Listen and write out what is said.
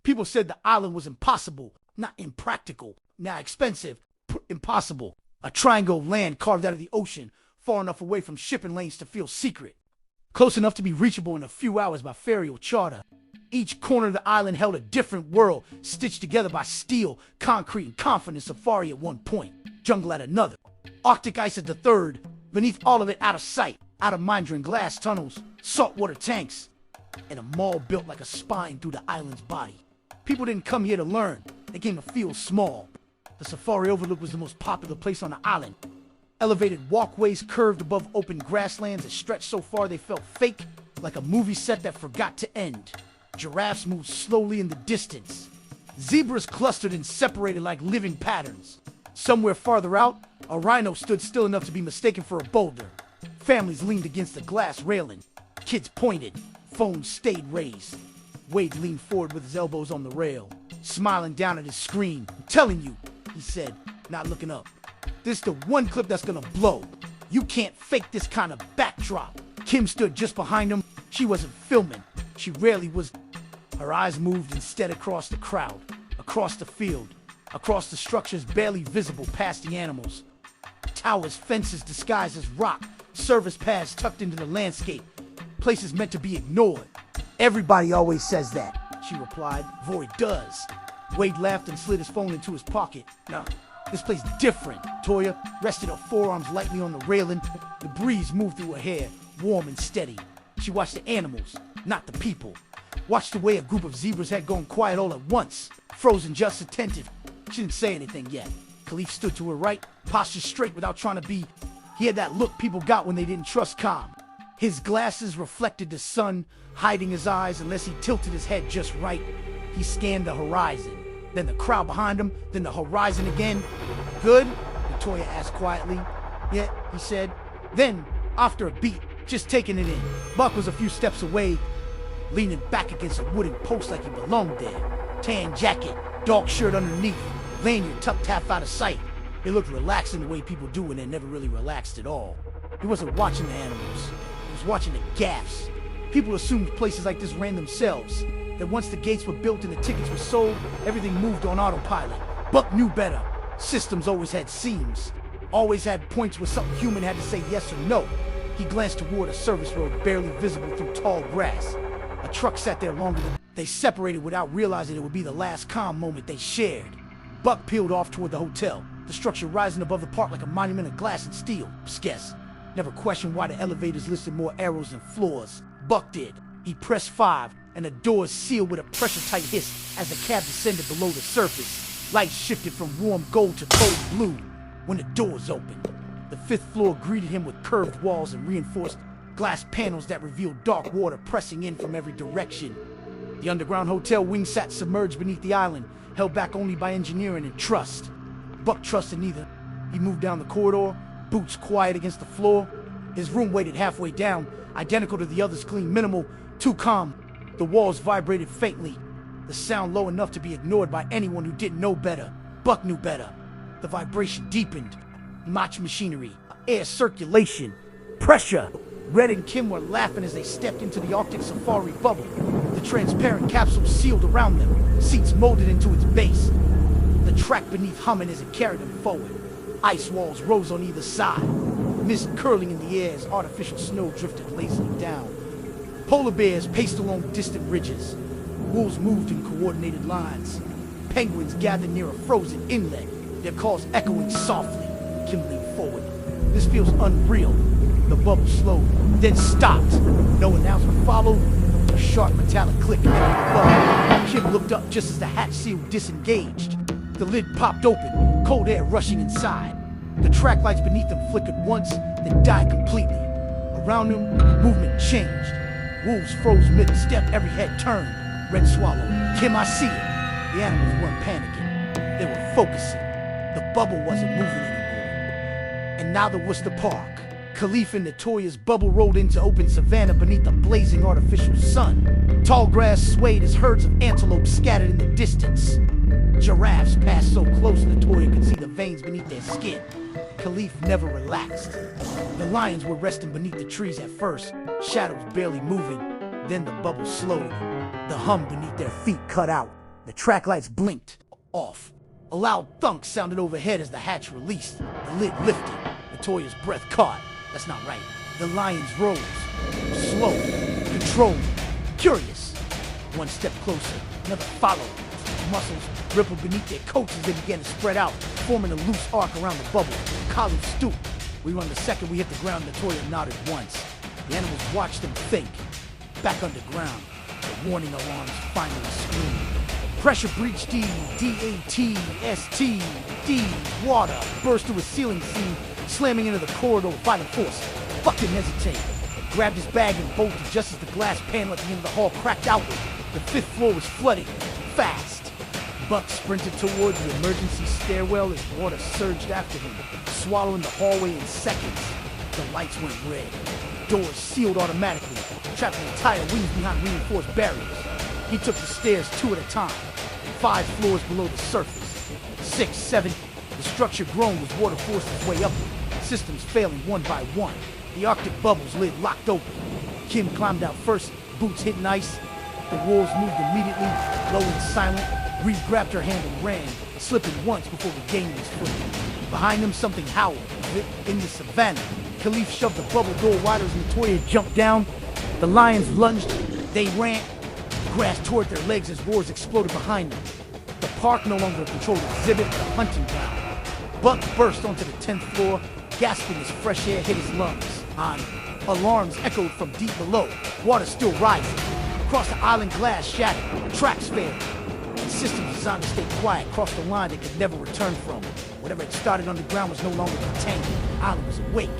People said the island was impossible, not impractical, not expensive, impossible. A triangle of land carved out of the ocean, far enough away from shipping lanes to feel secret. Close enough to be reachable in a few hours by ferry or charter. Each corner of the island held a different world, stitched together by steel, concrete, and confident safari at one point, jungle at another. Arctic ice at the third, beneath all of it out of sight, out of mind-drain glass tunnels, saltwater tanks, and a mall built like a spine through the island's body. People didn't come here to learn, they came to feel small. The safari overlook was the most popular place on the island. Elevated walkways curved above open grasslands that stretched so far they felt fake, like a movie set that forgot to end. Giraffes moved slowly in the distance. Zebras clustered and separated like living patterns. Somewhere farther out, a rhino stood still enough to be mistaken for a boulder. Families leaned against the glass railing. Kids pointed. Phones stayed raised. Wade leaned forward with his elbows on the rail, smiling down at his screen. "I'm telling you," he said, not looking up. "This is the one clip that's gonna blow. You can't fake this kind of backdrop." Kim stood just behind him. She wasn't filming. She rarely was. Her eyes moved instead across the crowd, across the field, across the structures barely visible past the animals. Towers, fences disguised as rock, service paths tucked into the landscape, places meant to be ignored. "Everybody always says that," she replied. "Void does." Wade laughed and slid his phone into his pocket. "No, this place different." Toya rested her forearms lightly on the railing. The breeze moved through her hair, warm and steady. She watched the animals, not the people. Watched the way a group of zebras had gone quiet all at once, frozen just attentive. She didn't say anything yet. Khalif stood to her right, postured straight without trying to be. He had that look people got when they didn't trust calm. His glasses reflected the sun, hiding his eyes unless he tilted his head just right. He scanned the horizon, then the crowd behind him, then the horizon again. "Good?" Latoya asked quietly. "Yeah," he said. Then, after a beat, just taking it in, Buck was a few steps away, leaning back against a wooden post like he belonged there. Tan jacket, dark shirt underneath, lanyard tucked half out of sight. He looked relaxed in the way people do when they're never really relaxed at all. He wasn't watching the animals. He was watching the gaffes. People assumed places like this ran themselves, that once the gates were built and the tickets were sold, everything moved on autopilot. Buck knew better. Systems always had seams, always had points where something human had to say yes or no. He glanced toward a service road barely visible through tall grass. A truck sat there longer than they separated without realizing it would be the last calm moment they shared. Buck peeled off toward the hotel, the structure rising above the park like a monument of glass and steel. Guess. Never questioned why the elevators listed more arrows than floors. Buck did. He pressed 5, and the doors sealed with a pressure-tight hiss as the cab descended below the surface. Lights shifted from warm gold to cold blue when the doors opened. The 5th floor greeted him with curved walls and reinforced glass panels that revealed dark water pressing in from every direction. The underground hotel wing sat submerged beneath the island, held back only by engineering and trust. Buck trusted neither. He moved down the corridor, boots quiet against the floor. His room waited halfway down, identical to the others, clean, minimal, too calm. The walls vibrated faintly, the sound low enough to be ignored by anyone who didn't know better. Buck knew better. The vibration deepened. Match machinery, air circulation, pressure. Red and Kim were laughing as they stepped into the Arctic safari bubble. The transparent capsule sealed around them, seats molded into its base. The track beneath humming as it carried them forward. Ice walls rose on either side, mist curling in the air as artificial snow drifted lazily down. Polar bears paced along distant ridges. Wolves moved in coordinated lines. Penguins gathered near a frozen inlet, their calls echoing softly. Kim leaned forward. This feels unreal. The bubble slowed, then stopped. No announcement followed. A sharp metallic click entered the bubble. Kim looked up just as the hatch seal disengaged. The lid popped open, cold air rushing inside. The track lights beneath them flickered once, then died completely. Around them, movement changed. Wolves froze mid-step, every head turned. Red swallow. Kim, I see it. The animals weren't panicking. They were focusing. The bubble wasn't moving anymore. And neither was the park. Khalif and Natoya's bubble rolled into open savanna beneath a blazing artificial sun. Tall grass swayed as herds of antelope scattered in the distance. Giraffes passed so close Natoya could see the veins beneath their skin. Khalif never relaxed. The lions were resting beneath the trees at first, shadows barely moving. Then the bubble slowed. The hum beneath their feet cut out. The track lights blinked off. A loud thunk sounded overhead as the hatch released. The lid lifted. Natoya's breath caught. That's not right. The lions rose. Slow. Controlled. Curious. One step closer. Another followed. Muscles rippled beneath their coats as they began to spread out, forming a loose arc around the bubble. Khalif stooped. We run the second we hit the ground. Natoya nodded once. The animals watched them think. Back underground. The warning alarms finally screamed. Pressure breach D, DAT, ST, D, water, burst through a ceiling seam, slamming into the corridor with violent force. Buck didn't hesitate. Grabbed his bag and bolted just as the glass panel at the end of the hall cracked outward. The fifth floor was flooding. Fast. Buck sprinted toward the emergency stairwell as water surged after him, swallowing the hallway in seconds. The lights went red. Doors sealed automatically, trapping entire wings behind reinforced barriers. He took the stairs 2 at a time. 5 floors below the surface. 6, 7. The structure groaned as water forced its way upward, systems failing one by one. The Arctic bubble's lid locked open. Kim climbed out first, boots hitting ice. The wolves moved immediately, low and silent. Reed grabbed her hand and ran, slipping once before regaining his footing. Behind them, something howled. In the savannah, Khalif shoved the bubble door wider as Natoya jumped down. The lions lunged. They ran. Grass tore at their legs as roars exploded behind them. The park no longer controlled exhibit, but a hunting ground. Buck burst onto the 10th floor, gasping as fresh air hit his lungs. Alarms echoed from deep below, water still rising. Across the island, glass shattered, tracks failed. And systems designed to stay quiet crossed the line they could never return from. Whatever had started underground was no longer contained. The island was awake.